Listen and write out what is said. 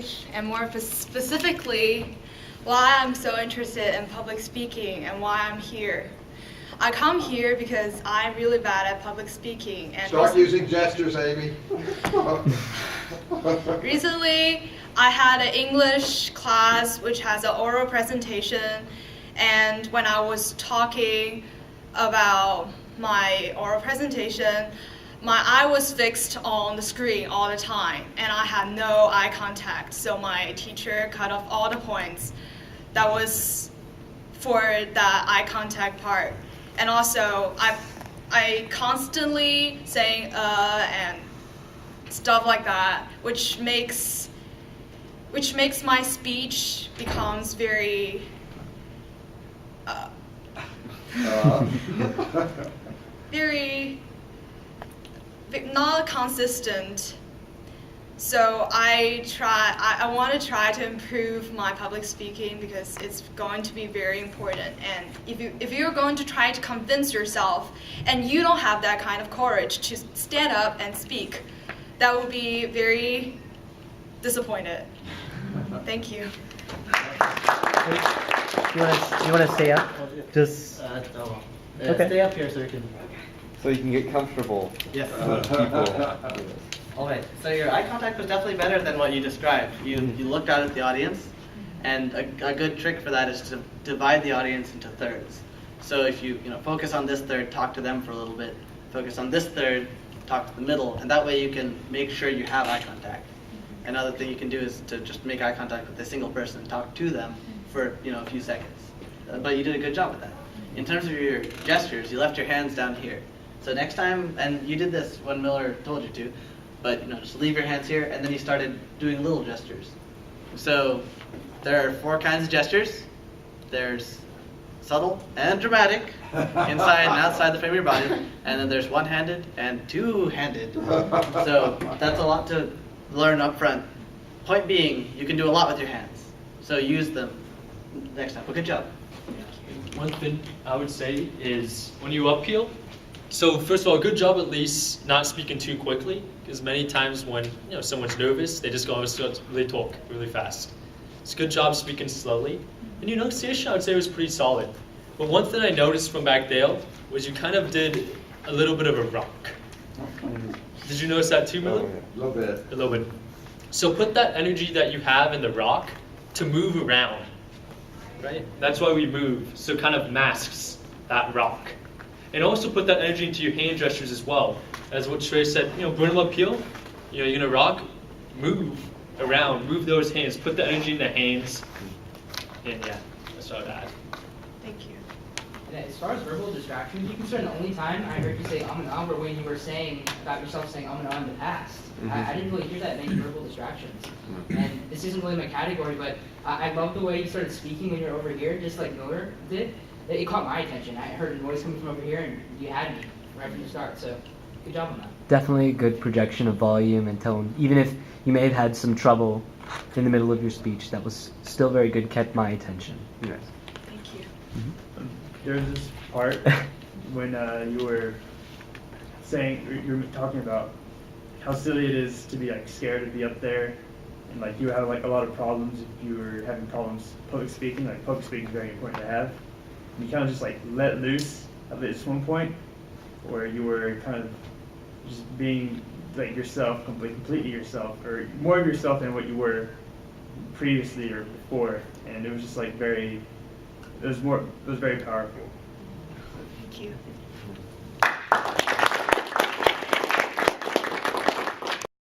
stage, and more specifically, why I'm so interested in public speaking and why I'm here. I come here because I'm really bad at public speaking. And Start using gestures, Amy. Recently, I had an English class which has an oral presentation, and when I was talking about my oral presentation, my eye was fixed on the screen all the time, and I had no eye contact, so my teacher cut off all the points. That was for the eye contact part. And also, I constantly saying and stuff like that, which makes my speech becomes very very not consistent. So I want to try to improve my public speaking because it's going to be very important. And if you're going to try to convince yourself and you don't have that kind of courage to stand up and speak, that will be very disappointed. Thank you. You want to stay up? Just okay. Stay up here so you can. So you can get comfortable. Yes. With people. All right. So your eye contact was definitely better than what you described. You looked out at the audience, and a good trick for that is to divide the audience into thirds. So if you focus on this third, talk to them for a little bit. Focus on this third, talk to the middle, and that way you can make sure you have eye contact. Another thing you can do is to just make eye contact with a single person, talk to them for a few seconds. But you did a good job with that. In terms of your gestures, you left your hands down here. So next time, and you did this when Miller told you to, but just leave your hands here, and then he started doing little gestures. So there are 4 kinds of gestures. There's subtle and dramatic, inside and outside the frame of your body, and then there's one-handed and two-handed. So that's a lot to learn up front. Point being, you can do a lot with your hands, so use them next time. Well, good job. One thing I would say is when you uphill, so first of all, good job at least not speaking too quickly, because many times when someone's nervous, they just go and start to really talk really fast. It's a good job speaking slowly. And your enunciation, I would say, was pretty solid. But one thing I noticed from back there was you kind of did a little bit of a rock. Did you notice that too, Miller? A little bit. A little bit. So put that energy that you have in the rock to move around, right? That's why we move, so it kind of masks that rock. And also put that energy into your hand gestures as well. As what Trey said, bring them uphill, you're gonna rock, move around, move those hands, put the energy in the hands, and yeah, that's what I'd add. Thank you. And as far as verbal distractions, you can start the only time I heard you say and were when you were saying about yourself saying and in the past. I didn't really hear that many verbal distractions. And this isn't really my category, but I love the way you started speaking when you were over here, just like Miller did. It caught my attention. I heard a noise coming from over here, and you had me right from the start. So, good job on that. Definitely a good projection of volume and tone. Even if you may have had some trouble in the middle of your speech, that was still very good, kept my attention. Yes. Thank you. There was this part when you were saying, you were talking about how silly it is to be scared to be up there, and you have a lot of problems if you were having problems public speaking. Public speaking is very important to have. And you kind of just let loose at this one point, where you were kind of just being yourself, completely yourself, or more of yourself than what you were previously or before, and it was just it was very powerful. Thank you.